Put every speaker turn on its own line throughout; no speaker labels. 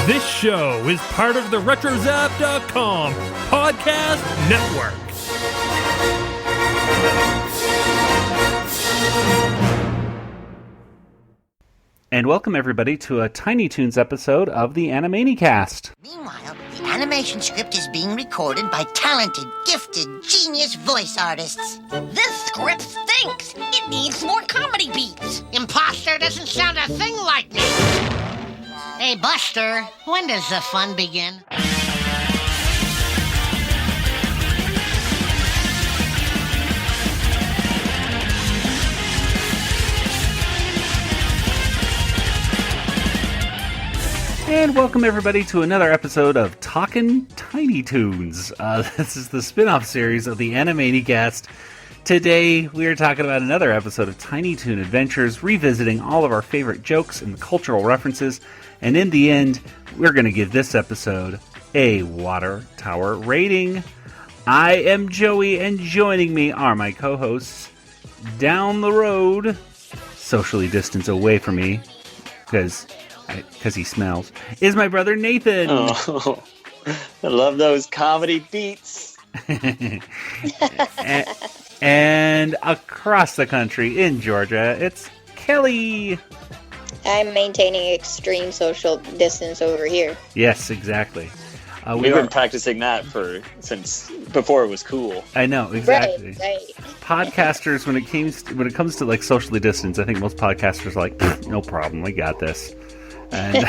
This show is part of the RetroZap.com podcast network.
And welcome everybody to a Tiny Toons episode of the Animanicast.
Meanwhile, the animation script is being recorded by talented, gifted, genius voice artists.
This script stinks! It needs more comedy beats!
Imposter doesn't sound a thing like me! Hey, Buster, when does the fun begin?
And welcome everybody to another episode of Talkin' Tiny Toons. This is the spin-off series of the Animanicast. Today we are talking about another episode of Tiny Toon Adventures, revisiting all of our favorite jokes and cultural references. And in the end, we're going to give this episode a Water Tower rating. I am Joey, and joining me are my co-hosts down the road, socially distanced away from me, because he smells, is my brother Nathan.
Oh, I love those comedy beats.
and across the country in Georgia, it's Kelly.
I'm maintaining extreme social distance over here.
Yes, exactly.
We've been practicing that since before it was cool.
I know, exactly.
Right.
Podcasters, when it comes to like socially distance, I think most podcasters are like, no problem, we got this. And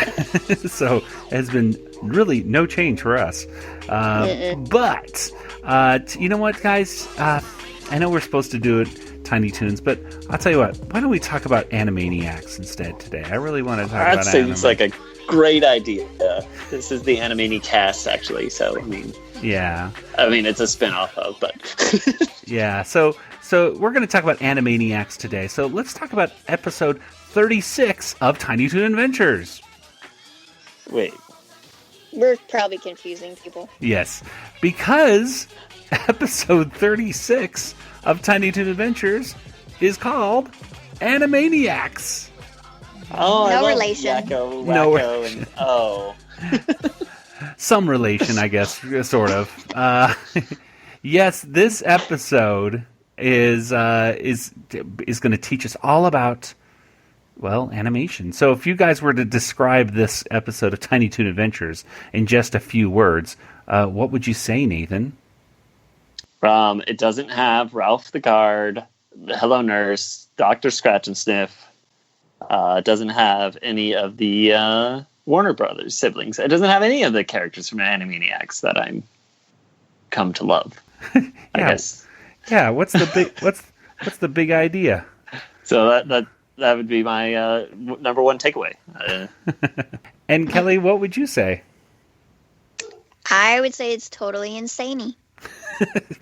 so it has been really no change for us. But you know what, guys? I know we're supposed to do it Tiny Toons, but I'll tell you what, why don't we talk about Animaniacs instead today? I really want to talk about
That seems like a great idea. This is the Animanicast, actually, so, I mean, it's a spin-off of, but...
Yeah, so we're going to talk about Animaniacs today, so let's talk about episode 36 of Tiny Toon Adventures.
Wait.
We're probably confusing people.
Yes, because episode 36 of Tiny Toon Adventures is called Animaniacs.
Oh,
no relation.
Yakko,
No
Wacko, and
some relation, I guess, sort of. Yes, this episode is going to teach us all about, well, animation. So if you guys were to describe this episode of Tiny Toon Adventures in just a few words, what would you say, Nathan?
It doesn't have Ralph the Guard, the Hello Nurse, Dr. Scratch and Sniff. It doesn't have any of the Warner Brothers siblings. It doesn't have any of the characters from Animaniacs that I'm come to love. I guess.
Yeah. What's the big idea?
So that would be my number one takeaway.
And Kelly, what would you say?
I would say it's totally insane-y.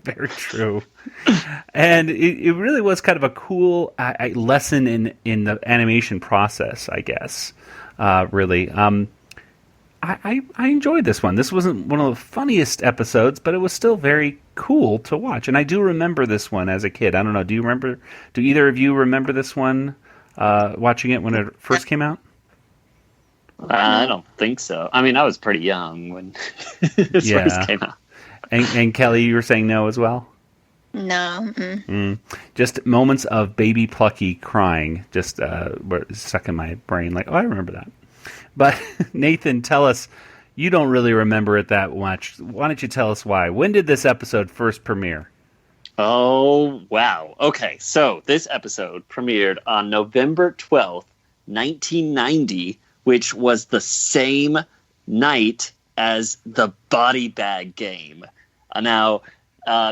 Very true. And it really was kind of a cool lesson in the animation process, I guess. Really. I enjoyed this one. This wasn't one of the funniest episodes, but it was still very cool to watch. And I do remember this one as a kid. I don't know, do either of you remember this one, watching it when it first came out?
I don't think so. I mean, I was pretty young when this first came out.
And Kelly, you were saying no as well?
No.
Just moments of baby Plucky crying just were stuck in my brain. Like, oh, I remember that. But Nathan, tell us, you don't really remember it that much. Why don't you tell us why? When did this episode first premiere?
Oh, wow. Okay, so this episode premiered on November 12th, 1990, which was the same night as the Body Bag game. Now,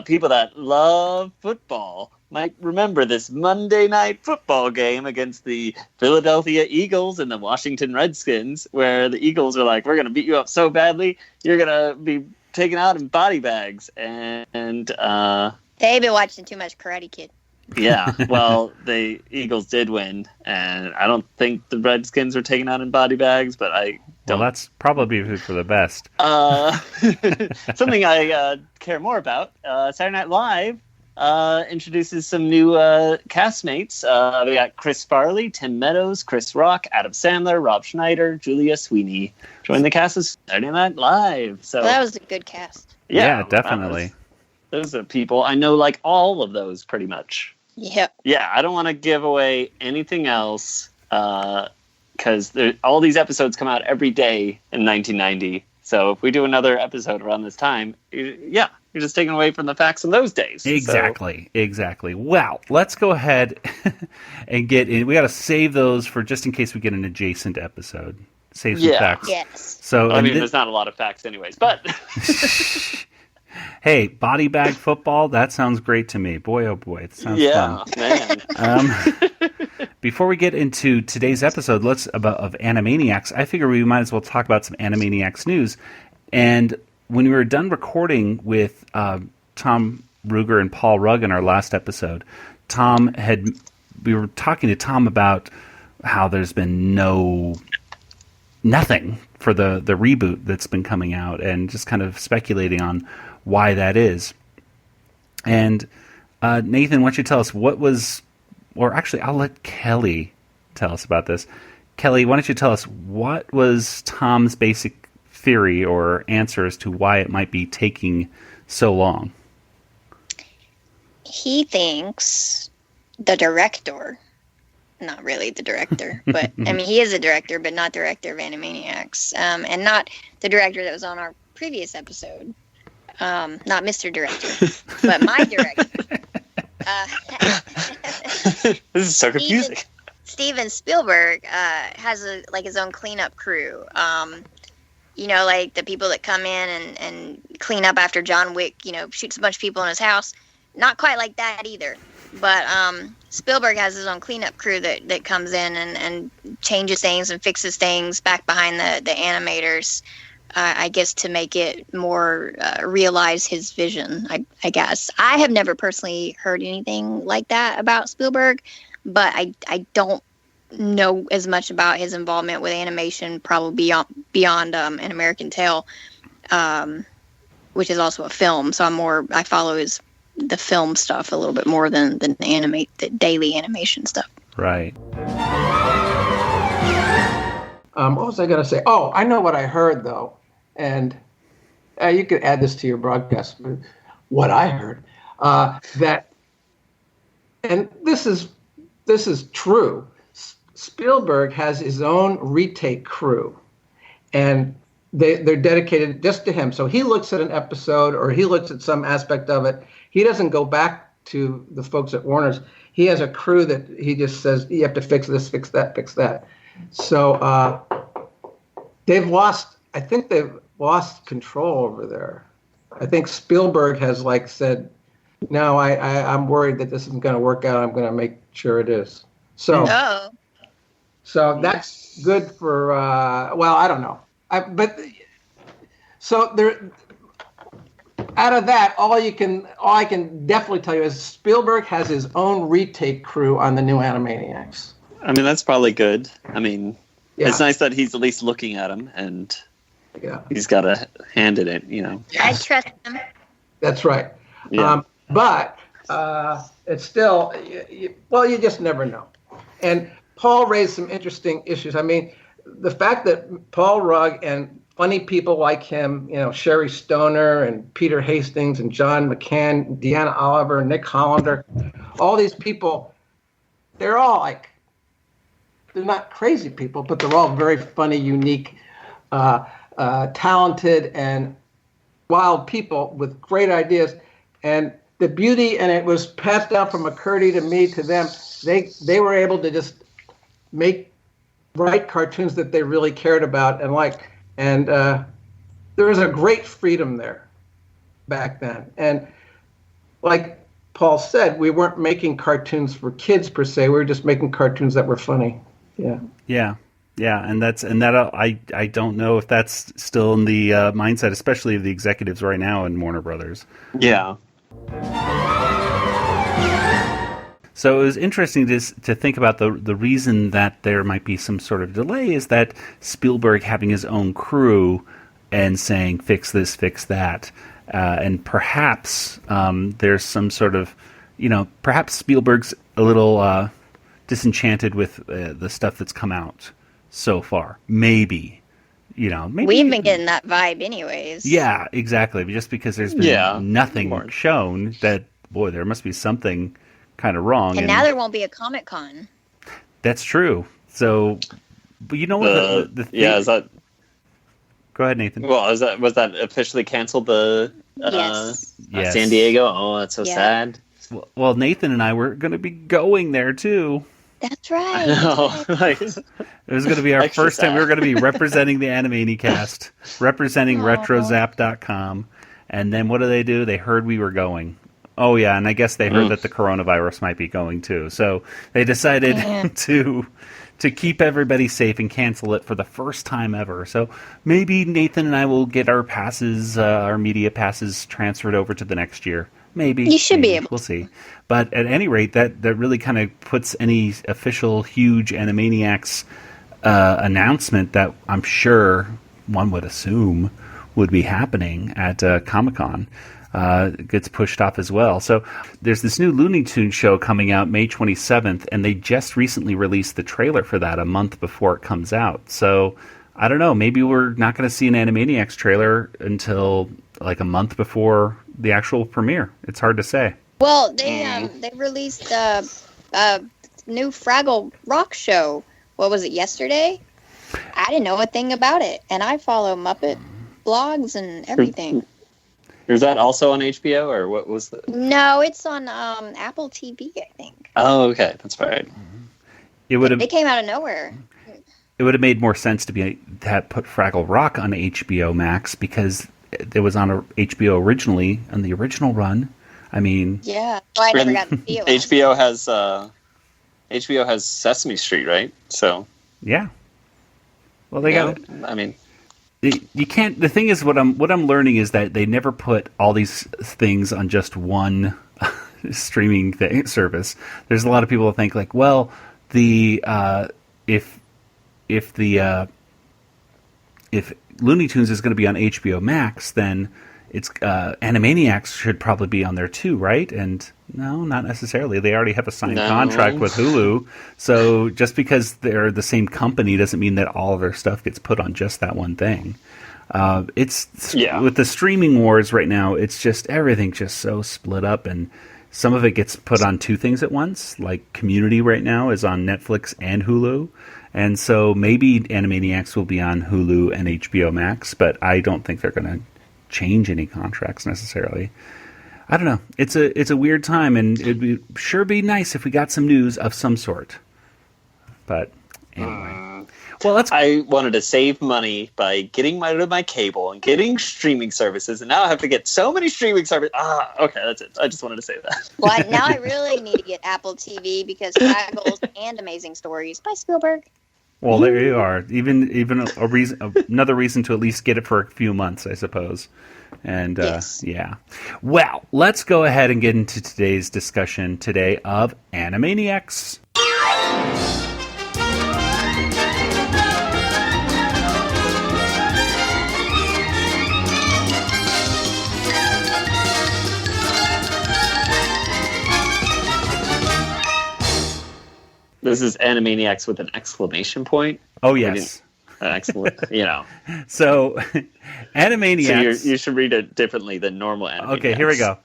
people that love football might remember this Monday night football game against the Philadelphia Eagles and the Washington Redskins, where the Eagles are like, we're going to beat you up so badly, you're going to be taken out in body bags. And
they've been watching too much Karate Kid.
Yeah, well, the Eagles did win, and I don't think the Redskins were taken out in body bags, but I don't.
Well, that's probably for the best.
Something I care more about, Saturday Night Live introduces some new castmates. We got Chris Farley, Tim Meadows, Chris Rock, Adam Sandler, Rob Schneider, Julia Sweeney. Join the cast of Saturday Night Live. So
Well, that was a good cast.
Yeah, definitely.
Those are people. I know like all of those pretty much.
Yep.
Yeah, I don't want to give away anything else because all these episodes come out every day in 1990. So if we do another episode around this time, you're just taking away from the facts in those days.
Exactly. Well, let's go ahead and get in. We got to save those for just in case we get an adjacent episode. Save some facts.
Yes.
So
there's not a lot of facts anyways, but...
Hey, body bag football, that sounds great to me. Boy, oh boy, it sounds fun.
Man.
Before we get into today's episode of Animaniacs, I figure we might as well talk about some Animaniacs news. And when we were done recording with Tom Ruegger and Paul Rugg in our last episode, we were talking to Tom about how there's been nothing for the reboot that's been coming out, and just kind of speculating on why that is. And Nathan, why don't you tell us or actually I'll let Kelly tell us about this. Kelly, why don't you tell us what was Tom's basic theory or answer as to why it might be taking so long?
He thinks the director, not really the director, but I mean, he is a director, but not director of Animaniacs, and not the director that was on our previous episode. Not Mr. Director, but my director.
This is so confusing.
Steven Spielberg has his own cleanup crew. Like the people that come in and clean up after John Wick, shoots a bunch of people in his house. Not quite like that either. But Spielberg has his own cleanup crew that comes in and changes things and fixes things back behind the animators. I guess to make it more realize his vision, I guess. I have never personally heard anything like that about Spielberg, but I don't know as much about his involvement with animation, probably beyond An American Tale, which is also a film. So I follow the film stuff a little bit more than the daily animation stuff.
Right.
What was I going to say? Oh, I know what I heard, though. And you could add this to your broadcast. What I heard, and this is true. Spielberg has his own retake crew, and they're dedicated just to him. So he looks at an episode or he looks at some aspect of it. He doesn't go back to the folks at Warner's. He has a crew that he just says, you have to fix this, fix that, fix that. So I think they've lost control over there. I think Spielberg has said, no, I'm worried that this isn't going to work out. I'm going to make sure it is. So that's good for, I don't know. Out of that, all I can definitely tell you is Spielberg has his own retake crew on the new Animaniacs.
I mean, that's probably good. I mean, It's nice that he's at least looking at them, and he's got a hand in it,
I trust him.
That's right.
Yeah.
But it's still, you just never know. And Paul raised some interesting issues. I mean, the fact that Paul Rugg and funny people like him, Sherry Stoner and Peter Hastings and John McCann, Deanna Oliver, Nick Hollander, all these people, they're all they're not crazy people, but they're all very funny, unique, talented, and wild people with great ideas. And the beauty, and it was passed down from McCurdy to me to them, they were able to just write cartoons that they really cared about and liked. And there was a great freedom there back then. And like Paul said, we weren't making cartoons for kids per se. We were just making cartoons that were funny. Yeah.
And I don't know if that's still in the mindset, especially of the executives right now in Warner Brothers.
Yeah.
So it was interesting to think about the reason that there might be some sort of delay is that Spielberg having his own crew and saying, fix this, fix that. and perhaps there's some sort of, perhaps Spielberg's a little disenchanted with the stuff that's come out so far. Maybe. Maybe
We've been getting that vibe anyways.
Yeah, exactly. Just because there's been nothing shown that, boy, there must be something kind of wrong.
And now there won't be a Comic-Con.
That's true. So, but you know what? The thing...
Yeah, is that...
Go ahead, Nathan.
Well, was that officially canceled,
Yes.
San Diego? Oh, that's so sad.
Well, Nathan and I were going to be going there, too.
That's right.
I know.
It was going to be our first time. We were going to be representing the Animanicast, representing RetroZap.com. And then what do? They heard we were going. Oh, yeah, and I guess they heard that the coronavirus might be going, too. So they decided to keep everybody safe and cancel it for the first time ever. So maybe Nathan and I will get our passes, our media passes, transferred over to the next year. Maybe.
You should be able to.
We'll see. But at any rate, that really kind of puts any official huge Animaniacs announcement that I'm sure one would assume would be happening at Comic-Con gets pushed off as well. So there's this new Looney Tunes show coming out May 27th, and they just recently released the trailer for that a month before it comes out. So I don't know. Maybe we're not going to see an Animaniacs trailer until like a month before the actual premiere. It's hard to say.
Well, they released a new Fraggle Rock show. What was it, yesterday? I didn't know a thing about it, and I follow Muppet blogs and everything.
Is that also on HBO, or what was the...
No, it's on Apple TV, I think.
Oh, okay, that's right.
They came out of nowhere.
It would have made more sense to put Fraggle Rock on HBO Max because it was on HBO originally, on the original run. I mean...
Yeah, well, I never got to see it.
HBO has Sesame Street, right? So...
Yeah. Well, they got it.
I mean...
You can't... The thing is, what I'm learning is that they never put all these things on just one streaming service. There's a lot of people who think, like, well, if Looney Tunes is going to be on HBO Max, then it's Animaniacs should probably be on there too, right? And no, not necessarily. They already have a signed contract with Hulu. So just because they're the same company doesn't mean that all of their stuff gets put on just that one thing. With the streaming wars right now, it's just everything's just so split up, and some of it gets put on two things at once. Like Community right now is on Netflix and Hulu. And so maybe Animaniacs will be on Hulu and HBO Max, but I don't think they're going to change any contracts necessarily. I don't know. It's a weird time, and it'd be nice if we got some news of some sort. But anyway, I
wanted to save money by getting rid of my cable and getting streaming services, and now I have to get so many streaming services. Okay, that's it. I just wanted to say that.
Well, now I really need to get Apple TV because Fraggles and Amazing Stories by Spielberg.
Well, there you are. Even another reason to at least get it for a few months, I suppose. And yeah. Well, let's go ahead and get into today's discussion today of Animaniacs.
This is Animaniacs with an exclamation point.
Oh, yes.
Excellent.
So, Animaniacs.
So you should read it differently than normal Animaniacs.
Okay, here we go.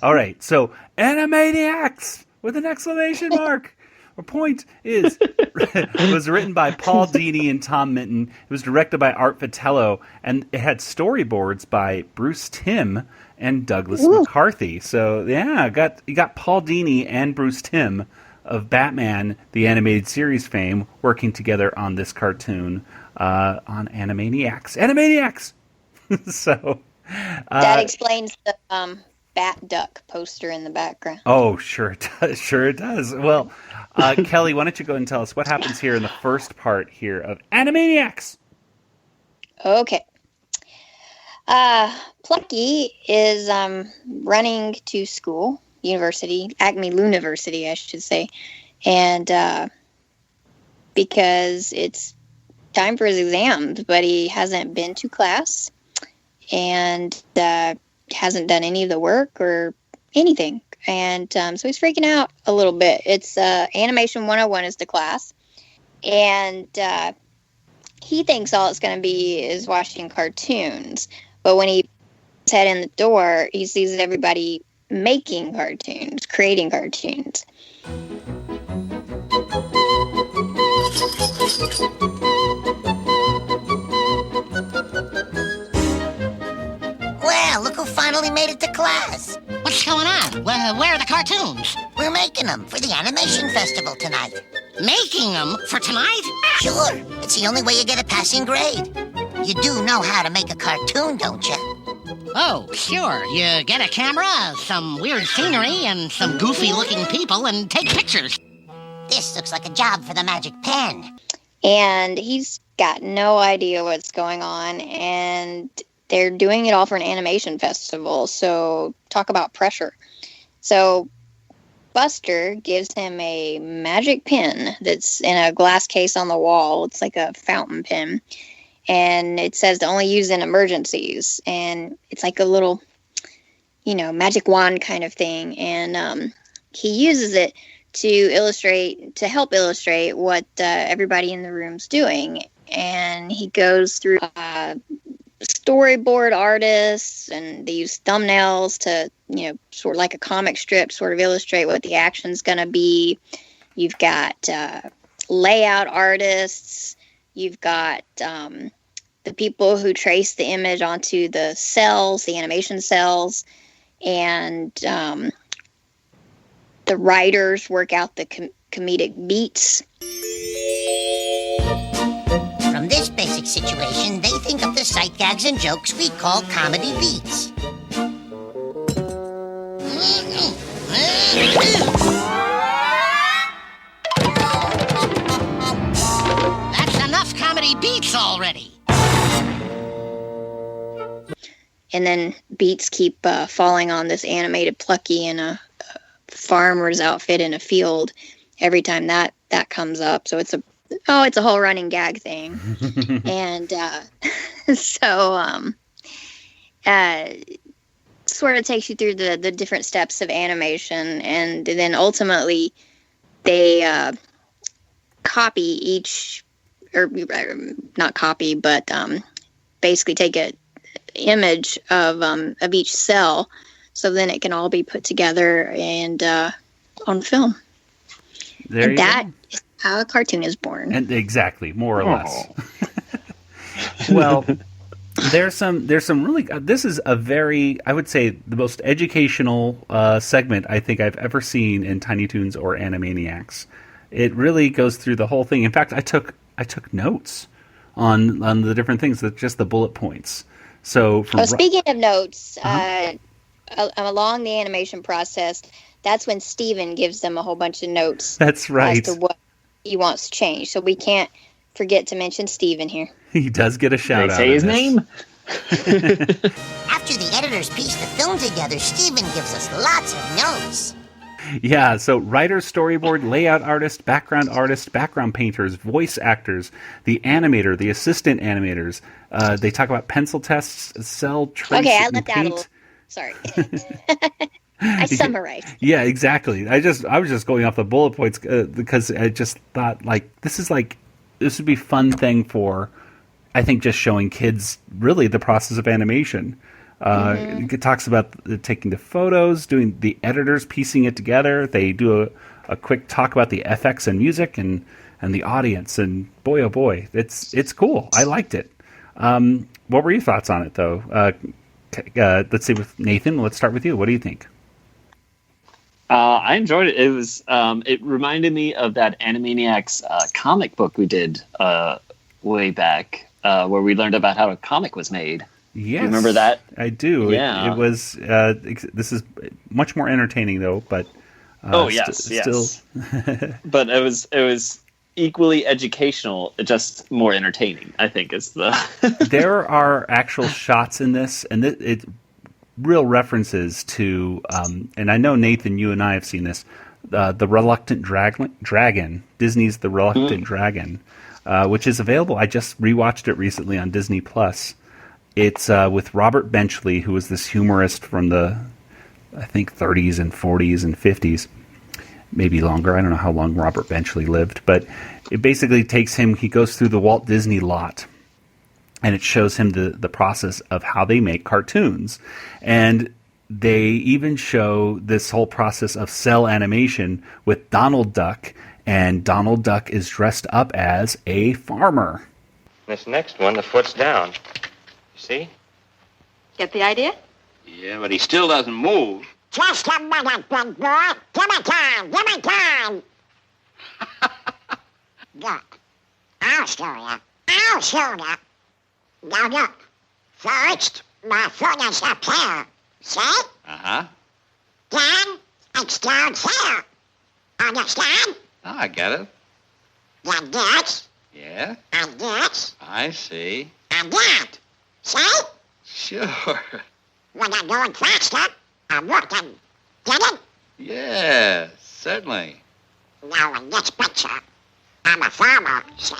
All right. So, Animaniacs with an exclamation mark. Our point is, it was written by Paul Dini and Tom Minton. It was directed by Art Vitello, and it had storyboards by Bruce Timm and Douglas McCarthy. So, yeah, you got Paul Dini and Bruce Timm of Batman, the animated series fame, working together on this cartoon on Animaniacs. Animaniacs! So
that explains the Bat Duck poster in the background.
Oh, sure it does. Sure it does. Well, Kelly, why don't you go and tell us what happens here in the first part here of Animaniacs?
Okay. Plucky is running to school. University, Acme Looniversity, I should say, and because it's time for his exams, but he hasn't been to class, and hasn't done any of the work or anything. And so he's freaking out a little bit. It's Animation 101 is the class. And he thinks all it's going to be is watching cartoons. But when he puts his head in the door, he sees everybody making cartoons, creating cartoons.
Well, look who finally made it to class.
What's going on? Where are the cartoons?
We're making them for the animation festival tonight.
Making them for tonight?
Sure, it's the only way you get a passing grade. You do know how to make a cartoon, don't you?
Oh, sure. You get a camera, some weird scenery, and some goofy-looking people, and take pictures.
This looks like a job for the magic pen.
And he's got no idea what's going on, and they're doing it all for an animation festival, so talk about pressure. So Buster gives him a magic pen that's in a glass case on the wall. It's like a fountain pen, and it says to only use in emergencies, and it's like a little, magic wand kind of thing, and he uses it to help illustrate what everybody in the room's doing, and he goes through storyboard artists, and they use thumbnails to, sort of like a comic strip, sort of illustrate what the action's going to be. You've got layout artists. You've got the people who trace the image onto the cells, the animation cells, and the writers work out the comedic beats.
From this basic situation, they think of the sight gags and jokes we call comedy beats.
That's enough comedy beats already.
And then beats keep falling on this animated Plucky in a farmer's outfit in a field every time that comes up. So it's a whole running gag thing. And sort of takes you through the different steps of animation, and then ultimately they copy each, or not copy, but basically take an image of each cell, so then it can all be put together and on film. That is how a cartoon is born.
And exactly, more or less. Well, there's some really. This is a very, I would say, the most educational segment I think I've ever seen in Tiny Toons or Animaniacs. It really goes through the whole thing. In fact, I took notes on the different things, just the bullet points. So,
speaking of notes, along the animation process, that's when Steven gives them a whole bunch of notes.
That's right.
As to what he wants to change. So we can't forget to mention Steven here.
He does get a shout out.
Say his name?
After the editors piece the film together, Steven gives us lots of notes.
Yeah, so writer, storyboard, layout artist, background painters, voice actors, the animator, the assistant animators. They talk about pencil tests, cell trace.
Okay, I left
paint.
out a little. Sorry. I summarized.
Yeah, exactly. I was just going off the bullet points because I just thought this would be a fun thing for, I think, just showing kids really the process of animation. It talks about taking the photos, doing the editors, piecing it together. They do a quick talk about the FX and music and the audience. And boy, oh boy, it's cool. I liked it. What were your thoughts on it, though? Let's see, with Nathan. Let's start with you. What do you think?
I enjoyed it. It was. It reminded me of that Animaniacs comic book we did way back, where we learned about how a comic was made.
Yes,
do you remember that?
I do.
Yeah.
It was. This is much more entertaining, though. But
yes.
Still.
But it was equally educational, just more entertaining, I think, is the.
There are actual shots in this, and it real references to, and I know, Nathan, you and I have seen this, the Reluctant Dragon, Disney's The Reluctant Dragon, which is available. I just rewatched it recently on Disney+. It's with Robert Benchley, who was this humorist from the, I think, 30s and 40s and 50s, maybe longer. I don't know how long Robert Benchley lived, but it basically takes him, he goes through the Walt Disney lot, and it shows him the process of how they make cartoons. And they even show this whole process of cell animation with Donald Duck, and Donald Duck is dressed up as a farmer.
This next one, the foot's down. You see?
Get the idea?
Yeah, but he still doesn't move.
Just a minute, big boy. Give me time. Give me time. Look, I'll show you. I'll show you. Now look. First, my foot is up here. See?
Uh-huh.
Then, it's down here. Understand?
Oh, I get it.
Then this,
Yeah,
and this,
I see.
and that. See?
Sure.
When I'm going faster, I'm working. Get it?
Yeah, certainly.
Now in this picture, I'm a farmer, see?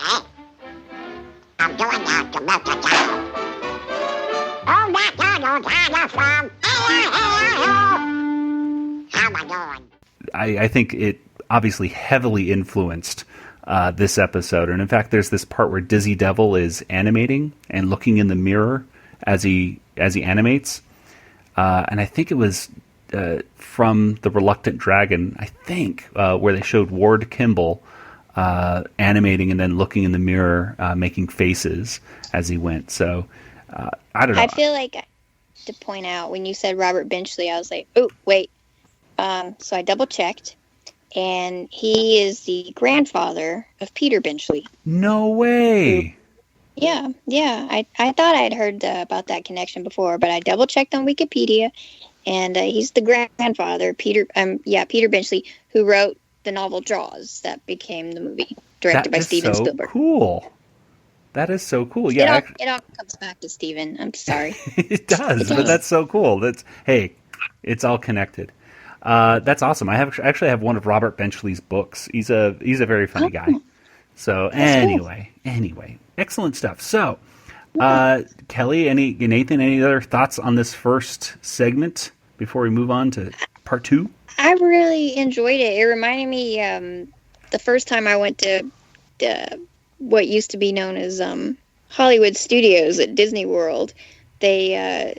I'm doing that to milk a cow. Oh, MacDonald had a farm. How am I doing?
I think it obviously heavily influenced this episode. And in fact, there's this part where Dizzy Devil is animating and looking in the mirror as he animates. And I think it was from The Reluctant Dragon, I think, where they showed Ward Kimball animating and then looking in the mirror, making faces as he went. So I don't know.
I feel like to point out when you said Robert Benchley, I was like, oh, wait. So I double checked, and he is the grandfather of Peter Benchley.
No way.
Yeah. I thought I'd heard about that connection before, but I double checked on Wikipedia, and he's the grandfather, Peter Benchley, who wrote the novel Jaws that became the movie, directed by Steven Spielberg.
Cool. That is so cool. Yeah,
it all comes back to Steven. I'm sorry.
It does, but that's so cool. It's all connected. That's awesome. I actually have one of Robert Benchley's books. He's a very funny guy. So anyway, excellent stuff. So, Kelly, Nathan, any other thoughts on this first segment before we move on to part 2?
I really enjoyed it. It reminded me the first time I went to what used to be known as Hollywood Studios at Disney World. They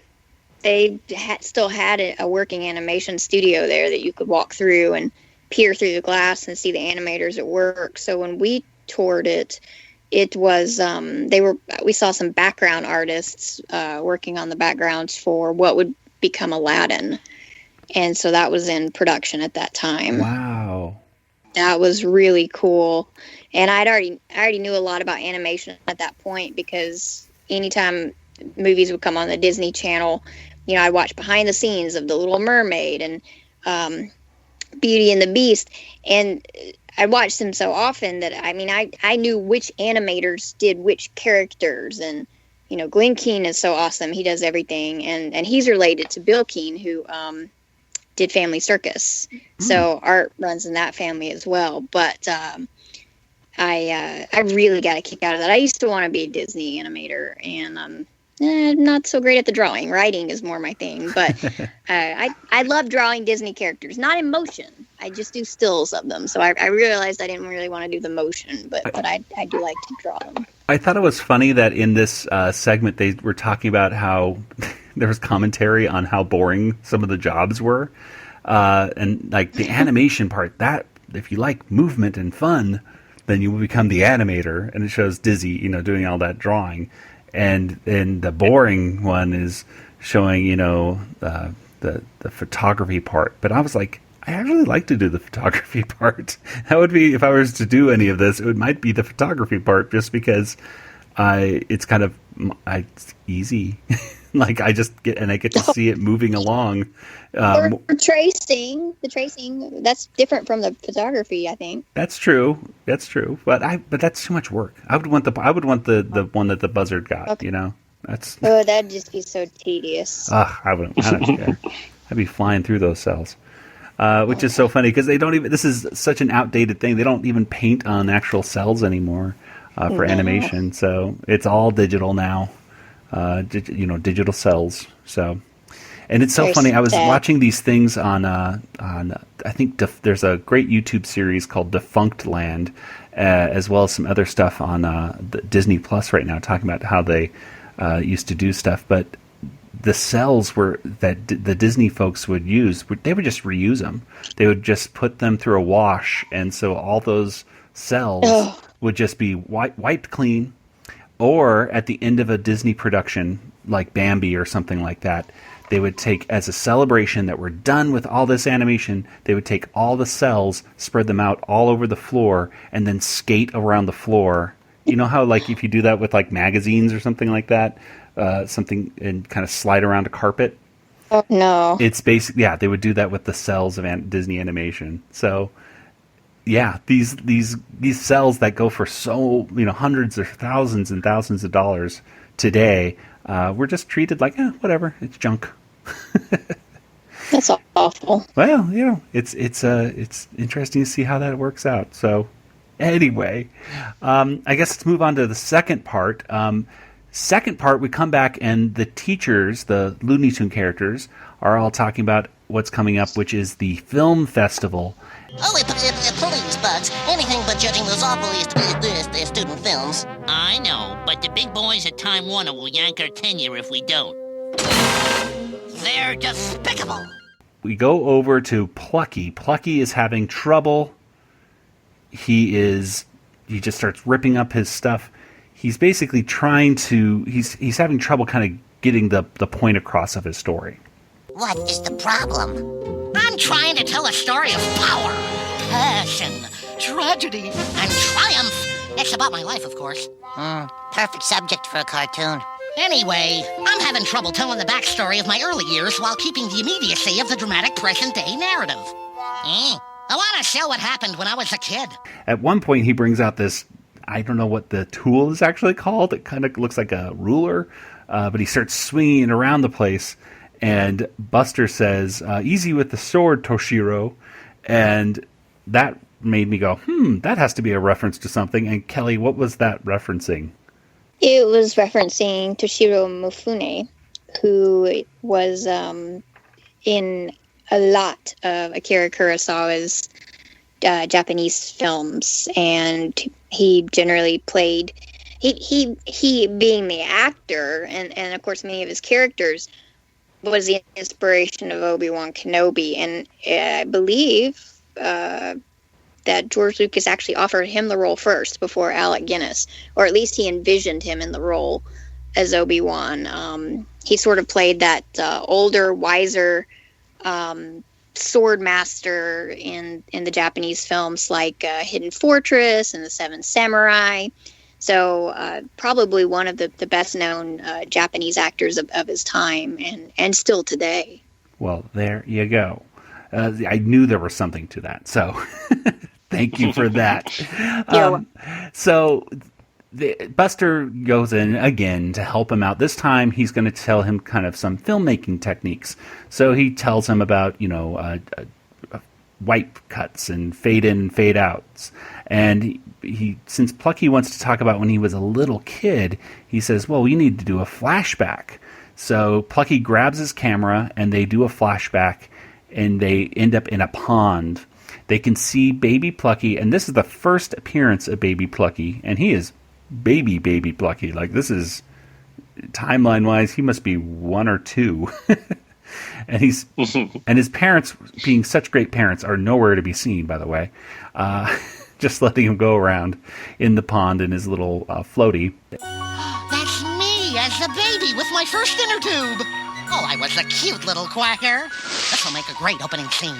still had a working animation studio there that you could walk through and peer through the glass and see the animators at work. So when we toured it was we saw some background artists working on the backgrounds for what would become Aladdin. And so that was in production at that time.
Wow.
That was really cool. And I already knew a lot about animation at that point, because anytime movies would come on the Disney Channel, I'd watch behind the scenes of The Little Mermaid and Beauty and the Beast. And I watched them so often that, I knew which animators did which characters. And, Glenn Keane is so awesome. He does everything. And he's related to Bill Keane, who did Family Circus. So art runs in that family as well. But I really got a kick out of that. I used to want to be a Disney animator, and I'm not so great at the drawing. Writing is more my thing. But I love drawing Disney characters, not in motion. I just do stills of them. So I realized I didn't really want to do the motion, but I do like to draw them.
I thought it was funny that in this segment they were talking about how there was commentary on how boring some of the jobs were. And like the animation part, that if you like movement and fun, then you will become the animator. And it shows Dizzy, doing all that drawing. And the boring one is showing, the photography part. But I was like, I actually like to do the photography part. That would be, if I was to do any of this, it might be the photography part, just because it's kind of it's easy. Like I get to see it moving along.
Or tracing, the tracing, that's different from the photography, I think.
That's true. But that's too much work. I would want the one that the buzzard got. Okay. That's.
Oh, that'd just be so tedious.
I don't care. I'd be flying through those cells. Which is so funny because they don't even. This is such an outdated thing. They don't even paint on actual cells anymore for animation. So it's all digital now. digital cells. So, and it's so
Very
funny. I was
sad.
watching these things on I think there's a great YouTube series called Defunct Land, as well as some other stuff on the Disney Plus right now, talking about how they used to do stuff. But the cells that the Disney folks would use, they would just reuse them. They would just put them through a wash, and so all those cells would just be wiped clean. Or at the end of a Disney production, like Bambi or something like that, they would take, as a celebration that we're done with all this animation, they would take all the cells, spread them out all over the floor, and then skate around the floor. You know how, like, if you do that with, like, magazines or something like that, and kind of slide around a carpet?
Oh, no.
It's basically, they would do that with the cells of Disney animation. So, yeah, these cells that go for so, hundreds or thousands and thousands of dollars today, we're just treated like, whatever, it's junk.
That's awful.
Well, it's interesting to see how that works out. So, anyway, I guess let's move on to the second part. Second part, we come back and the teachers, the Looney Tune characters, are all talking about what's coming up, which is the film festival.
Oh, please, Bugs. Anything but judging those awfully student films.
I know, but the big boys at Time Warner will yank our tenure if we don't.
They're despicable.
We go over to Plucky. Plucky is having trouble. He just starts ripping up his stuff. He's basically he's having trouble kind of getting the point across of his story.
What is the problem? I'm trying to tell a story of power, passion, tragedy, and triumph. It's about my life, of course. Perfect subject for a cartoon. Anyway, I'm having trouble telling the backstory of my early years while keeping the immediacy of the dramatic present-day narrative. I want to show what happened when I was a kid.
At one point, he brings out this, I don't know what the tool is actually called. It kind of looks like a ruler, but he starts swinging it around the place. And Buster says, easy with the sword, Toshiro. And that made me go, that has to be a reference to something. And Kelly, what was that referencing?
It was referencing Toshiro Mifune, who was in a lot of Akira Kurosawa's Japanese films. And he generally played, he being the actor, and of course many of his characters, was the inspiration of Obi-Wan Kenobi, and I believe that George Lucas actually offered him the role first before Alec Guinness, or at least he envisioned him in the role as Obi-Wan. He sort of played that older, wiser sword master in the Japanese films like Hidden Fortress and The Seven Samurai. So probably one of the best-known Japanese actors of his time and still today.
Well, there you go. I knew there was something to that, so thank you for that. So Buster goes in again to help him out. This time he's going to tell him kind of some filmmaking techniques. So he tells him about, wipe cuts and fade in and fade outs. And he since Plucky wants to talk about when he was a little kid, he says, well, we need to do a flashback. So Plucky grabs his camera and they do a flashback and they end up in a pond. They can see baby Plucky, and this is the first appearance of baby Plucky, and he is baby Plucky. Like, this is, timeline-wise, he must be 1 or 2. And he's and his parents, being such great parents, are nowhere to be seen, by the way. Just letting him go around in the pond in his little floaty.
That's me as a baby with my first inner tube. Oh, I was a cute little quacker. This will make a great opening scene.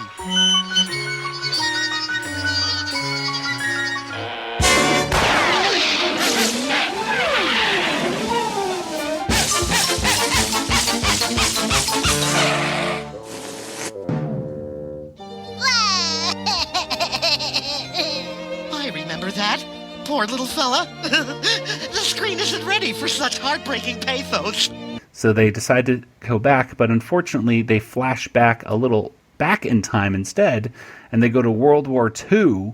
I remember that. Poor little fella. The screen isn't ready for such heartbreaking pathos.
So they decide to go back, but unfortunately they flash back a little back in time instead, and they go to World War II.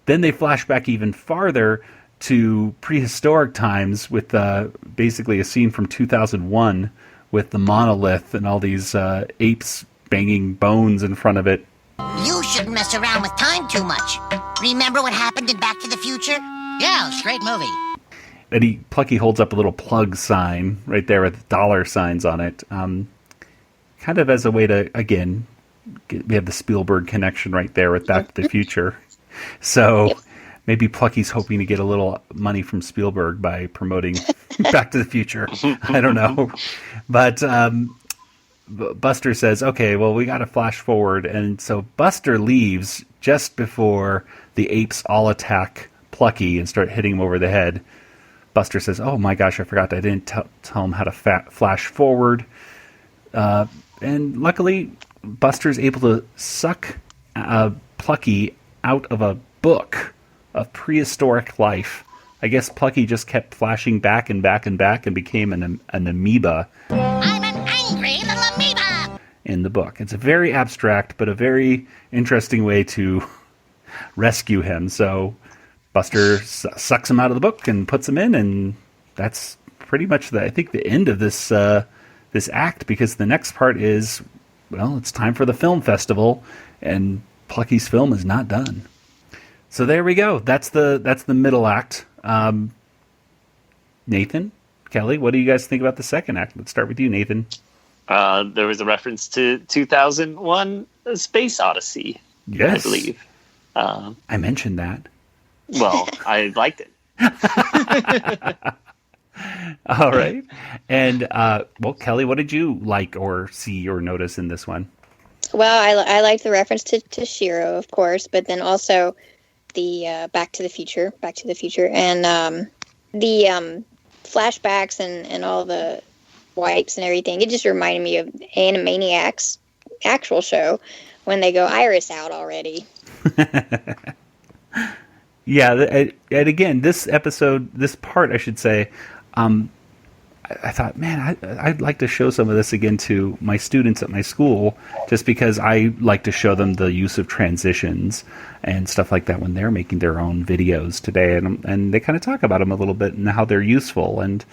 Then they flash back even farther to prehistoric times with basically a scene from 2001 with the monolith and all these apes banging bones in front of it.
You shouldn't mess around with time too much. Remember what happened in Back to the Future? Yeah, it's a great movie.
And Plucky holds up a little plug sign right there with dollar signs on it. Kind of as a way to, again, we have the Spielberg connection right there with Back to the Future. So maybe Plucky's hoping to get a little money from Spielberg by promoting Back to the Future. I don't know. But Buster says, okay, well, we got to flash forward. And so Buster leaves just before the apes all attack Plucky and start hitting him over the head. Buster says, oh my gosh, I forgot I didn't tell him how to flash forward. And luckily, Buster's able to suck Plucky out of a book of prehistoric life. I guess Plucky just kept flashing back and back and back and became an amoeba.
I'm an angry little amoeba!
In the book. It's a very abstract, but a very interesting way to rescue him. So Buster sucks him out of the book and puts him in, and that's pretty much I think the end of this this act, because the next part is, well, it's time for the film festival, and Plucky's film is not done. So there we go. That's the middle act. Nathan, Kelly, what do you guys think about the second act? Let's start with you, Nathan.
There was a reference to 2001: A Space Odyssey.
Yes,
I believe.
I mentioned that.
Well, I liked it.
All right. And, well, Kelly, what did you like or see or notice in this one?
Well, I liked the reference to Shiro, of course, but then also the Back to the Future, and the flashbacks and all the wipes and everything. It just reminded me of Animaniacs actual show when they go Iris out already.
Yeah, and again, this part, I should say, I thought, man, I'd like to show some of this again to my students at my school, just because I like to show them the use of transitions and stuff like that when they're making their own videos today, and they kind of talk about them a little bit and how they're useful. And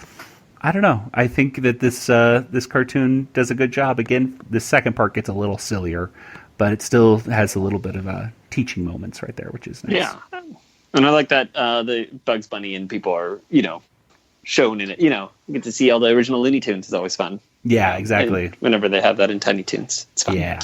I don't know, I think that this cartoon does a good job. Again, the second part gets a little sillier, but it still has a little bit of teaching moments right there, which is nice.
Yeah. And I like that the Bugs Bunny and people are, shown in it. You get to see all the original Looney Tunes. Is always fun.
Yeah, exactly.
And whenever they have that in Tiny Toons, it's fun.
Yeah.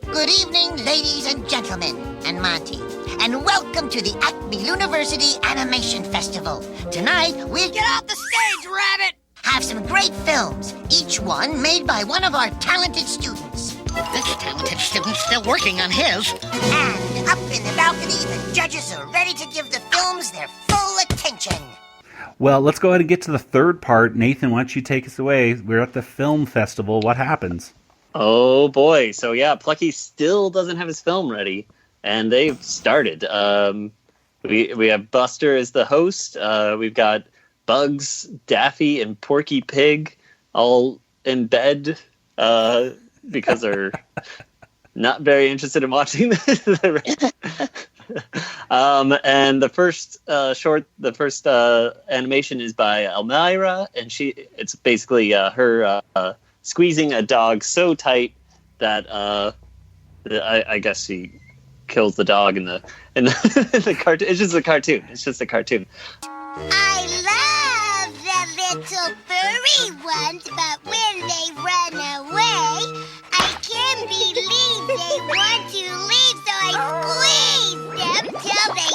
Good evening, ladies and gentlemen, and Monty, and welcome to the Acme University Animation Festival. Tonight, we'll get off the stage, Rabbit! Have some great films, each one made by one of our talented students. This talented student's still working on his. And up in the balcony, the judges are ready to give the films their full attention.
Well, let's go ahead and get to the third part. Nathan, why don't you take us away? We're at the film festival. What happens?
Oh, boy. So, yeah, Plucky still doesn't have his film ready, and they've started. We have Buster as the host. We've got Bugs, Daffy, and Porky Pig all in bed because they're not very interested in watching this. And the first animation is by Elmyra, and it's basically her squeezing a dog so tight that I guess she kills the dog in the cartoon. It's just a cartoon.
I love the little furry ones, but when they run away, I can't believe they want to leave, so I squeeze them till they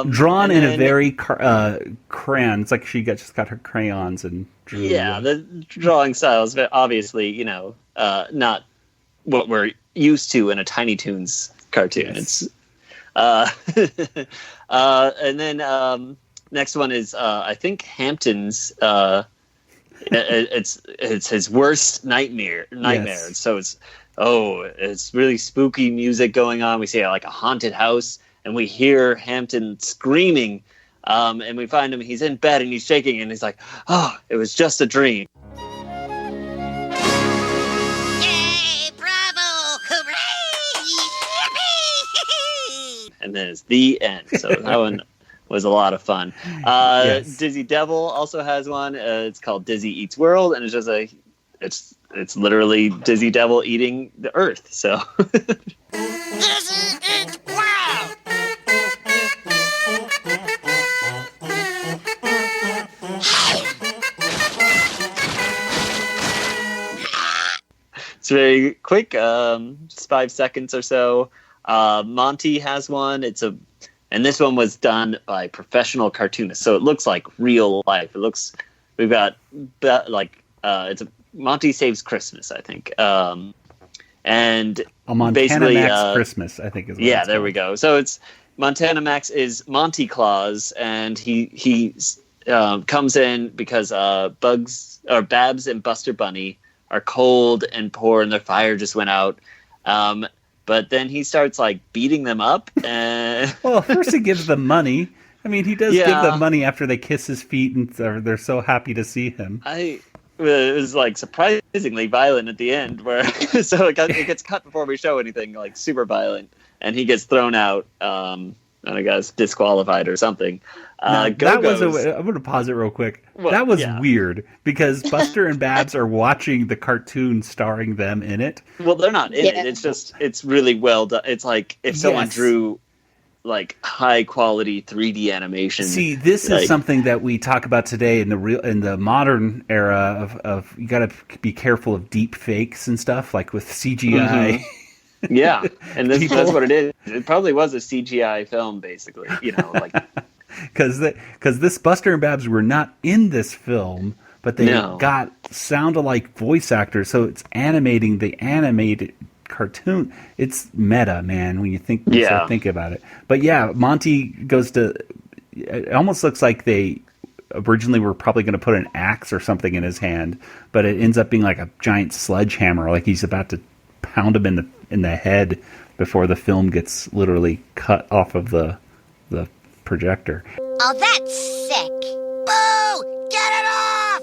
stay.
Drawn in a very crayon. It's like she just got her crayons and drew.
Yeah, the drawing style is obviously, not what we're used to in a Tiny Toons cartoon.
Yes.
It's and then next one is I think Hampton's. It's his worst nightmare.
Yes.
So it's it's really spooky music going on. We see like a haunted house, and we hear Hampton screaming. And we find him, he's in bed and he's shaking, and he's like, "Oh, it was just a dream."
Yay, bravo, hooray, yippee!
And then it's the end. So that one was a lot of fun.
Yes.
Dizzy Devil also has one. It's called Dizzy Eats World, and it's just it's literally Dizzy Devil eating the earth. So
Dizzy Eats World!
it's very quick, just 5 seconds or so. Monty has one. And this one was done by professional cartoonists, so it looks like real life. We've got it's Monty Saves Christmas, I think, and
A Montana Max Christmas, I think is what
yeah.
it's
There
called.
we go. So it's Montana Max is Monty Claus, and he comes in because Babs and Buster Bunny are cold and poor, and their fire just went out. But then he starts like beating them up. And
Well, first he gives them money. I mean, he does give them money after they kiss his feet, and they're so happy to see him.
it was like surprisingly violent at the end, where so it gets cut before we show anything, like super violent, and he gets thrown out. And I guess disqualified or something.
I'm going to pause it real quick.
Well,
that was
yeah.
weird because Buster and Babs are watching the cartoon starring them in it.
Well, they're not in it. It's really well done. It's like if someone drew like high quality 3D animation.
See, this is something that we talk about today in the modern era of you got to be careful of deep fakes and stuff like with CGI.
Mm-hmm. Yeah, and that's what it is. It probably was a CGI film, basically. Like
because this Buster and Babs were not in this film, but they sounded like voice actors, so it's animating the animated cartoon. It's meta, man, when you start thinking about it. But yeah, Monty goes to. It almost looks like they originally were probably going to put an axe or something in his hand, but it ends up being like a giant sledgehammer, like he's about to pound him in the head before the film gets literally cut off of the projector.
Oh, that's sick.
Boo! Get it off!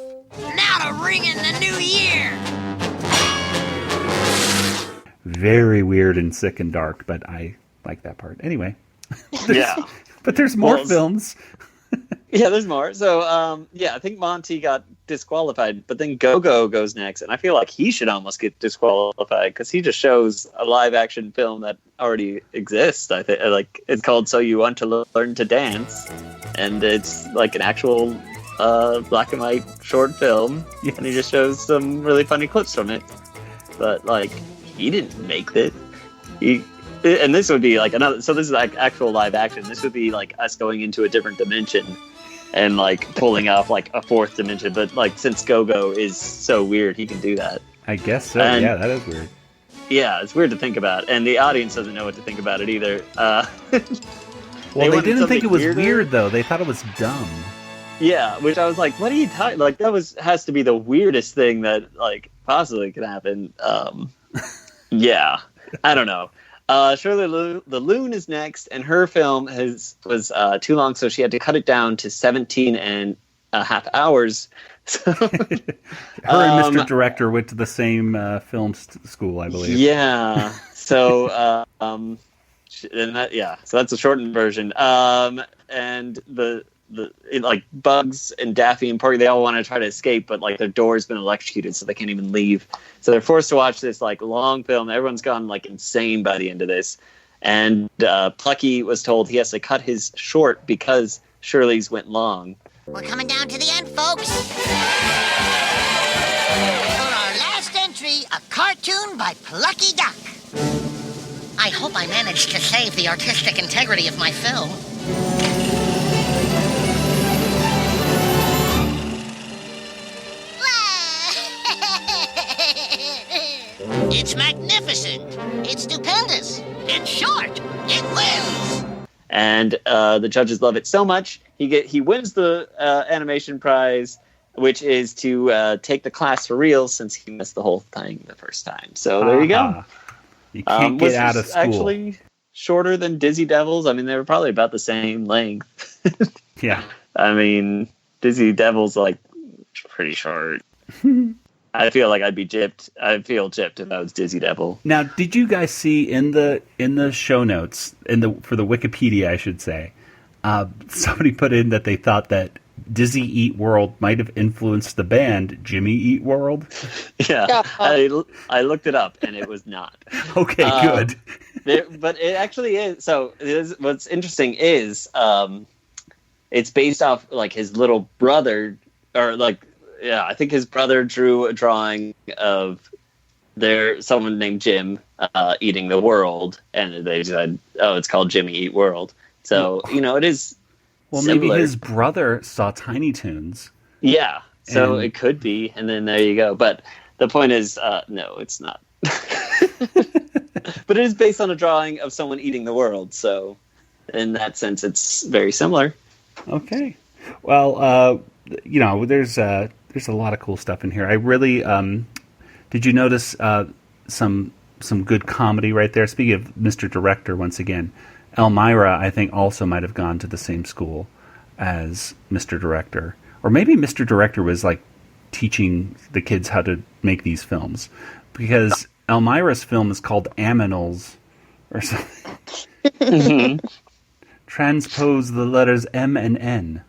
Now to ring in the new year!
Very weird and sick and dark, but I like that part. Anyway.
Yeah.
But there's more films.
Yeah, there's more. So, I think Monty got disqualified, but then Go-Go goes next, and I feel like he should almost get disqualified because he just shows a live-action film that already exists. I think, like, it's called So You Want to Learn to Dance, and it's like an actual black and white short film, and he just shows some really funny clips from it. But like, he didn't make it. And this would be like another. So this is like actual live action. This would be like us going into a different dimension and like pulling off like a fourth dimension. But like since Go-Go is so weird, he can do that.
I guess so.
And,
yeah, that is weird.
Yeah, it's weird to think about, and the audience doesn't know what to think about it either.
Well, they didn't think it was weird though. They thought it was dumb.
Yeah, which I was like, "What are you talking?" Like that has to be the weirdest thing that like possibly could happen. Yeah, I don't know. Shirley the Loon is next, and her film was too long, so she had to cut it down to 17 and a half hours. So,
her and Mr. Director went to the same film school, I believe.
Yeah. So, so that's a shortened version. And like Bugs and Daffy and Porky, they all want to try to escape, but like their door's been electrocuted, so they can't even leave. So they're forced to watch this like long film. Everyone's gone like insane by the end of this. And Plucky was told he has to cut his short because Shirley's went long.
We're coming down to the end, folks. For our last entry, a cartoon by Plucky Duck. I hope I managed to save the artistic integrity of my film.
It's magnificent.
It's stupendous. It's short. It wins.
And the judges love it so much. He wins the animation prize, which is to take the class for real since he missed the whole thing the first time. So there you go.
You can't get out of school.
Actually shorter than Dizzy Devils. I mean, they were probably about the same length.
Yeah.
I mean, Dizzy Devils like pretty short. I feel like I'd be gypped. I'd feel gypped if I was Dizzy Devil.
Now, did you guys see in the show notes for the Wikipedia, I should say, somebody put in that they thought that Dizzy Eat World might have influenced the band Jimmy Eat World?
Yeah, I looked it up and it was not.
Okay, good.
But it actually is. So what's interesting is it's based off like his little brother, or like, yeah, I think his brother drew a drawing of someone named Jim eating the world, and they said, "Oh, it's called Jimmy Eat World." So it is.
Well,
similar.
Maybe his brother saw Tiny Toons.
Yeah, so it could be, and then there you go. But the point is, no, it's not. But it is based on a drawing of someone eating the world, so in that sense, it's very similar.
Okay. Well, there's a lot of cool stuff in here. I really did you notice some good comedy right there? Speaking of Mr. Director, once again, Elmyra, I think, also might have gone to the same school as Mr. Director, or maybe Mr. Director was like teaching the kids how to make these films, because Elmyra's film is called Aminals or something.
Mm-hmm.
Transpose the letters M and N.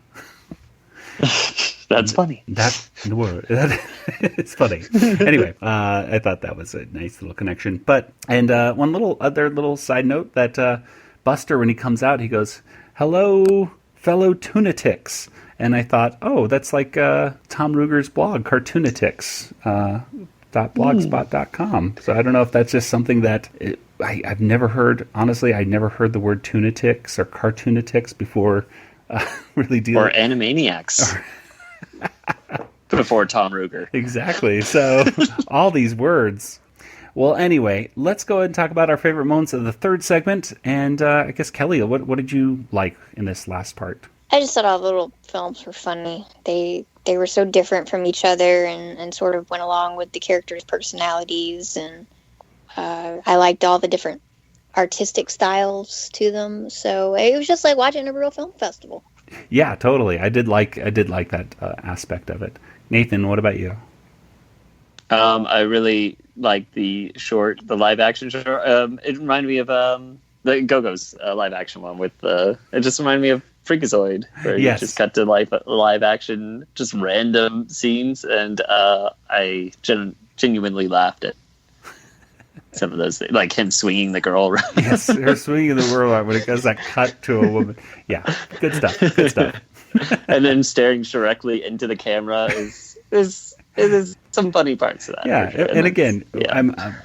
That's funny.
That's the word. It's funny. Anyway, I thought that was a nice little connection. And one other little side note that Buster, when he comes out, he goes, "Hello, fellow Toonatics." And I thought, oh, that's like Tom Ruegger's blog, Cartoonatics. .blogspot.com. So I don't know if that's just something that I've never heard. Honestly, I never heard the word Toonatics or Cartoonatics before. Really dealing
or Animaniacs before Tom Ruegger.
Exactly. So all these words. Well, anyway, let's go ahead and talk about our favorite moments of the third segment. And I guess Kelly, what did you like in this last part?
I just thought all the little films were funny. They were so different from each other and sort of went along with the characters' personalities. And I liked all the different artistic styles to them. So it was just like watching a real film festival.
Yeah, totally. I did like that aspect of it. Nathan, what about you?
I really like the live action short. It reminded me of the Go-Go's live action one with it just reminded me of Freakazoid, where you just cut to live action, just random scenes, and I genuinely laughed at some of those things, like him swinging the girl around.
Yes, her swinging the girl around when it goes that cut to a woman. Yeah, good stuff. Good stuff.
And then staring directly into the camera is some funny parts of that.
Yeah,
sure.
and again,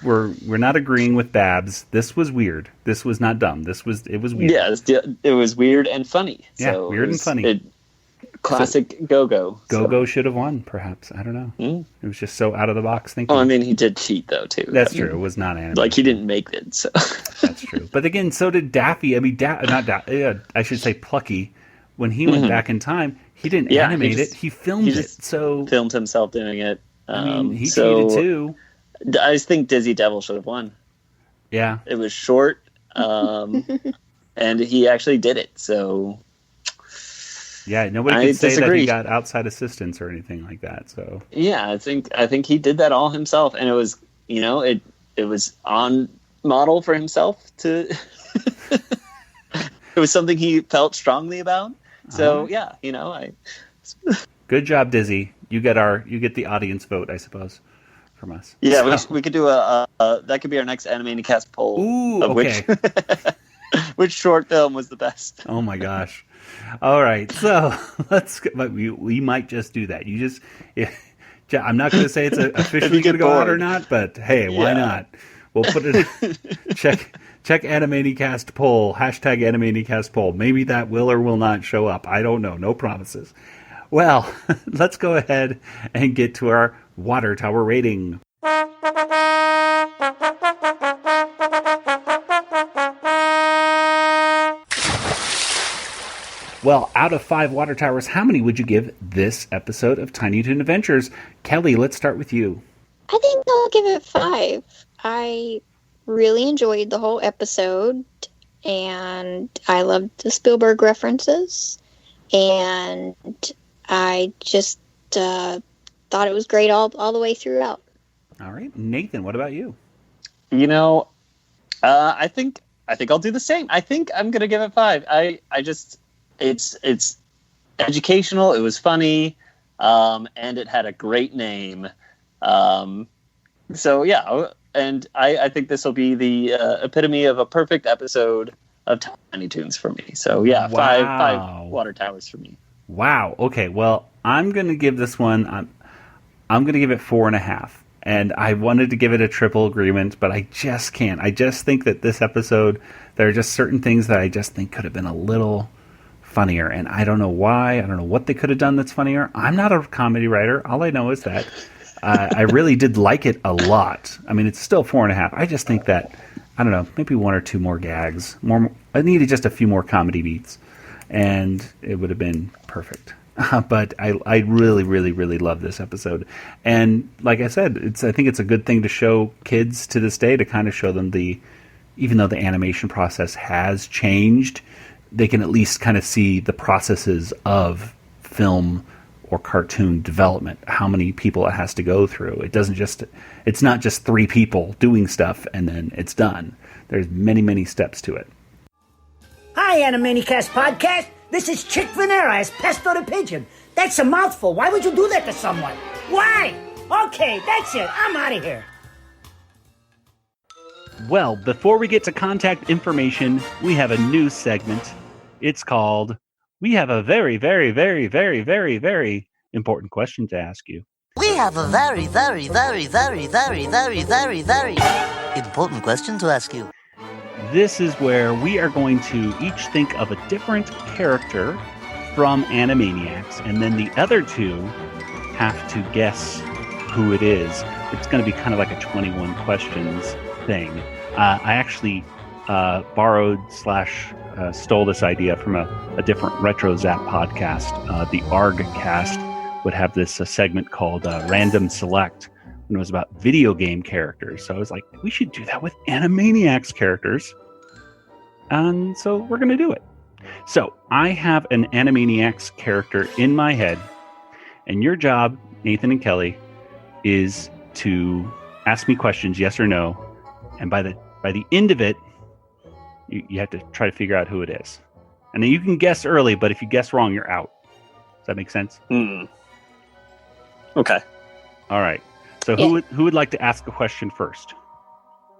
we're not agreeing with Babs. This was weird. This was not dumb. It was weird.
Yeah, it was weird and funny.
Yeah,
so
weird and funny.
Classic Go-Go.
Go-Go should have won, perhaps. I don't know. It was just so out of the box thinking.
Oh, I mean, he did cheat, though, too.
That's true. It was not animated.
Like, he didn't make it, so.
That's true. But again, so did Daffy. I mean, I should say Plucky. When he went back in time, he didn't animate it. He filmed it. So
filmed himself doing it.
I mean, he cheated, too.
I just think Dizzy Devil should have won.
Yeah.
It was short, and he actually did it, so...
Yeah, nobody could say that he got outside assistance or anything like that. So
yeah, I think he did that all himself, and it was it was on model for himself to. It was something he felt strongly about. So I.
Good job, Dizzy. You get the audience vote, I suppose, from us.
Yeah, so. we could do that could be our next Animanicast poll.
Ooh, okay.
Which short film was the best?
Oh my gosh. All right, so we might just do that. I'm not going to say it's officially going to go out or not, but hey, why not? We'll put it. check Animanicast poll, #Animanicast poll. Maybe that will or will not show up. I don't know. No promises. Well, let's go ahead and get to our Water Tower rating. Well, out of 5 water towers, how many would you give this episode of Tiny Toon Adventures? Kelly, let's start with you.
I think I'll give it 5. I really enjoyed the whole episode, and I loved the Spielberg references, and I just thought it was great all the way throughout.
All right. Nathan, what about you?
You know, I think I'll do the same. I think I'm going to give it 5. I just, it's educational. It was funny. And it had a great name. So yeah, and I think this will be the epitome of a perfect episode of Tiny Toons for me. So yeah,
Wow.
5 water towers for me.
Wow. Okay. Well, I'm going to give this one, I'm going to give it 4.5. And I wanted to give it a triple agreement, but I just can't. I just think that this episode, there are just certain things that I just think could have been a little funnier. And I don't know why. I don't know what they could have done that's funnier. I'm not a comedy writer. All I know is that I really did like it a lot. I mean, it's still 4.5. I just think that, I don't know, maybe 1 or 2 more gags. I needed just a few more comedy beats, and it would have been perfect. But I really, really, really love this episode. And like I said, I think it's a good thing to show kids to this day, to kind of show them even though the animation process has changed, they can at least kind of see the processes of film or cartoon development, how many people it has to go through. It's not just 3 people doing stuff and then it's done. There's many, many steps to it.
Hi, Animanicast podcast. This is Chick Venera as Pesto the Pigeon. That's a mouthful. Why would you do that to someone? Why? Okay, that's it. I'm out of here.
Well, before we get to contact information, we have a new segment. It's called, We Have a Very, Very, Very, Very, Very, Very Important Question to Ask You.
We have a very, very, very, very, very, very, very, very important question to ask you.
This is where we are going to each think of a different character from Animaniacs, and then the other 2 have to guess who it is. It's going to be kind of like a 21 questions thing. I actually borrowed / stole this idea from a different Retro Zap podcast. The ARG cast would have this segment called Random Select, and it was about video game characters. So I was like, we should do that with Animaniacs characters. And so we're going to do it. So I have an Animaniacs character in my head, and your job, Nathan and Kelly, is to ask me questions, yes or no. And by the end of it, you have to try to figure out who it is. And then you can guess early, but if you guess wrong, you're out. Does that make sense?
Okay.
All right. So who would like to ask a question first?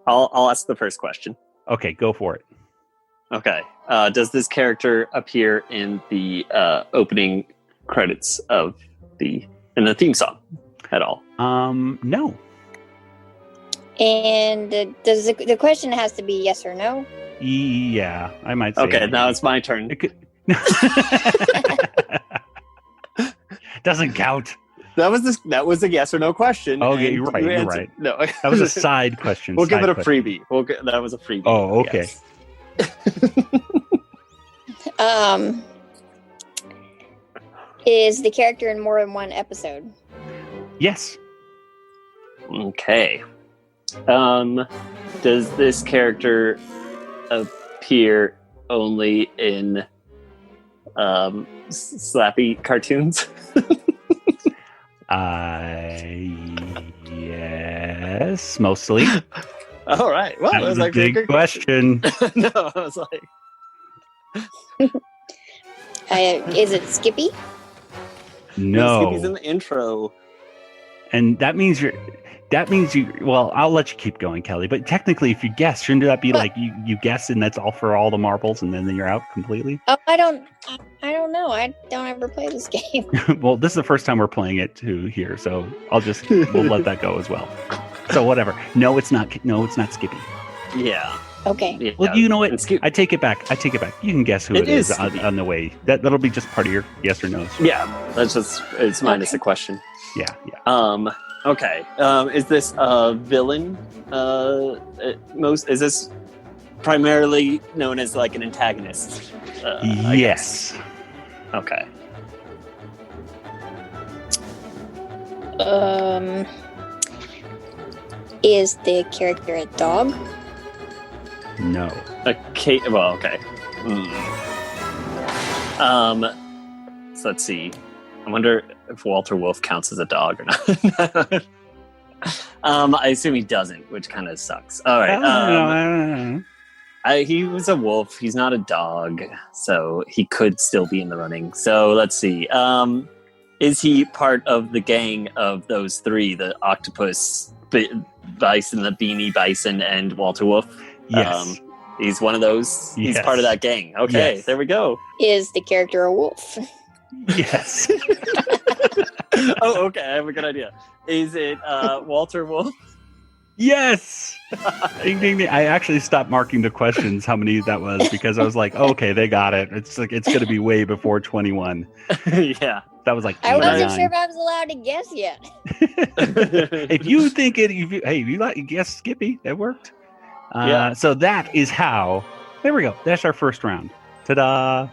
I'll ask the first question.
Okay, go for it.
Okay. Does this character appear in the opening credits in the theme song at all?
No.
And does the question has to be yes or no?
Yeah, I might say.
Okay, now it's my turn.
Doesn't count.
That was a yes or no question.
Oh, yeah, you're right. You're right.
No,
that was a side question.
We'll give it a freebie. That was a freebie.
Oh, okay.
Yes.
Is the character in more than one episode?
Yes.
Okay. Does this character appear only in slappy cartoons?
Yes, mostly.
All right. Well,
that was a big question.
No, I was like,
is it Skippy?
No.
Skippy's in the intro.
And that means you. Well, I'll let you keep going, Kelly. But technically, if you guess, shouldn't that be like you guess, and that's all for all the marbles, and then you're out completely?
Oh, I don't know. I don't ever play this game.
Well, this is the first time we're playing it here, so we'll let that go as well. So whatever. No, it's not Skippy.
Yeah.
Okay.
Yeah,
well, you know what? I take it back. You can guess who it is on the way. That'll be just part of your yes or no.
Yeah, it's minus a question.
Yeah.
Okay. Is this a villain? Is this primarily known as like an antagonist?
Yes.
Okay.
Is the character a dog?
No.
Well, okay. So let's see. I wonder if Walter Wolf counts as a dog or not. I assume he doesn't, which kind of sucks. All right.
I don't know.
He was a wolf. He's not a dog, so he could still be in the running. So let's see. Is he part of the gang of those three, the octopus, bison, the beanie bison, and Walter Wolf?
Yes.
He's one of those.
Yes.
He's part of that gang. Okay,
Yes.
There we go.
Is the character a wolf?
Yes.
Oh, okay. I have a good idea. Is it Walter Wolf?
Yes. Ding, ding, ding. I actually stopped marking the questions how many that was because I was like, oh, okay, they got it. It's like it's going to be way before 21.
Yeah.
That was like
I wasn't
89.
sure if I was allowed to guess yet.
If you think it, if you like, guess Skippy, that worked.
Yeah.
So that is how. There we go. That's our first round. Ta-da!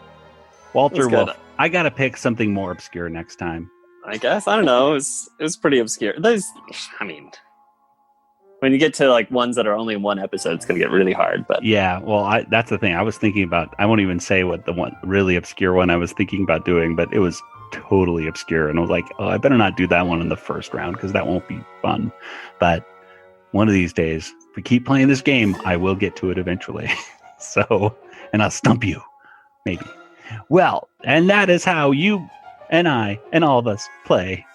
Walter
That's good.
Wolf. I got to pick something more obscure next time.
I guess. I don't know. It was pretty obscure. When you get to like ones that are only in one episode, it's going to get really hard. But
Yeah, well, that's the thing. I was thinking about. I won't even say what the one really obscure one I was thinking about doing, but it was totally obscure, and I was like, oh, I better not do that one in the first round because that won't be fun. But one of these days, if we keep playing this game, I will get to it eventually. So, and I'll stump you, maybe. Well, and that is how you and I and all of us play.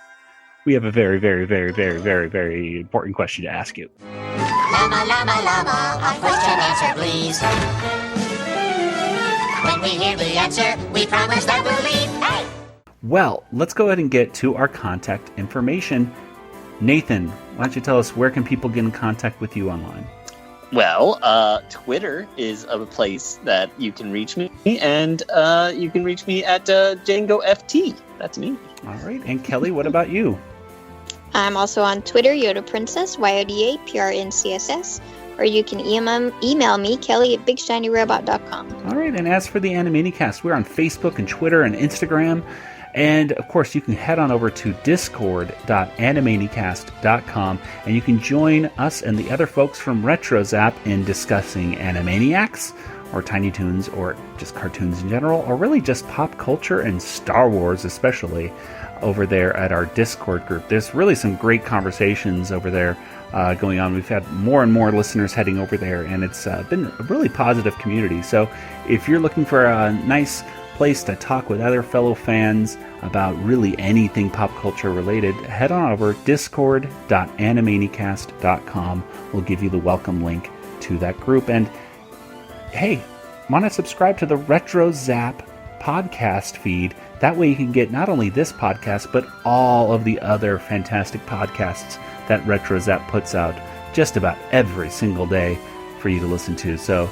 We have a very, very, very, very, very, very important question to ask you.
Llama, llama, llama, a question answer, please. When we hear the answer, we promise that we'll leave. Hey!
Well, let's go ahead and get to our contact information. Nathan, why don't you tell us where can people get in contact with you online?
Well, Twitter is a place that you can reach me, and you can reach me at Django FT. That's me.
All right. And Kelly, what about you?
I'm also on Twitter, Yoda Princess, YODAPRNCSS, or you can email me, Kelly at BigShinyRobot.com.
All right. And as for the Animanicast, we're on Facebook and Twitter and Instagram. And, of course, you can head on over to discord.animanicast.com, and you can join us and the other folks from RetroZap in discussing Animaniacs, or Tiny Toons, or just cartoons in general, or really just pop culture and Star Wars especially over there at our Discord group. There's really some great conversations over there going on. We've had more and more listeners heading over there, and it's been a really positive community. So if you're looking for a nice place to talk with other fellow fans about really anything pop culture related, head on over discord.animanicast.com. We'll give you the welcome link to that group. And hey, why not subscribe to the RetroZap podcast feed? That way you can get not only this podcast, but all of the other fantastic podcasts that RetroZap puts out just about every single day for you to listen to. So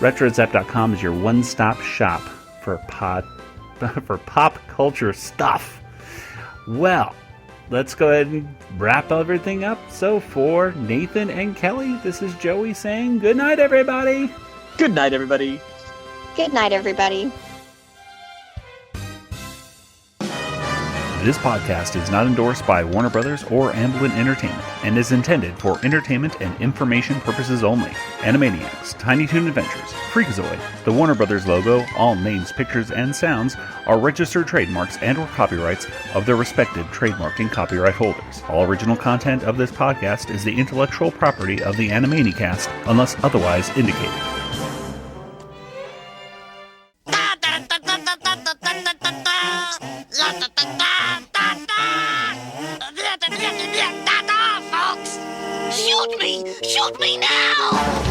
retrozap.com is your one-stop shop for pop culture stuff. Well, let's go ahead and wrap everything up. So for Nathan and Kelly, this is Joey saying good night, everybody.
Good night, everybody.
Good night, everybody.
This podcast is not endorsed by Warner Brothers or Amblin Entertainment and is intended for entertainment and information purposes only. Animaniacs, Tiny Toon Adventures, Freakazoid, the Warner Brothers logo, all names, pictures, and sounds are registered trademarks and/or copyrights of their respective trademark and copyright holders. All original content of this podcast is the intellectual property of the Animanicast unless otherwise indicated.
Shoot me now!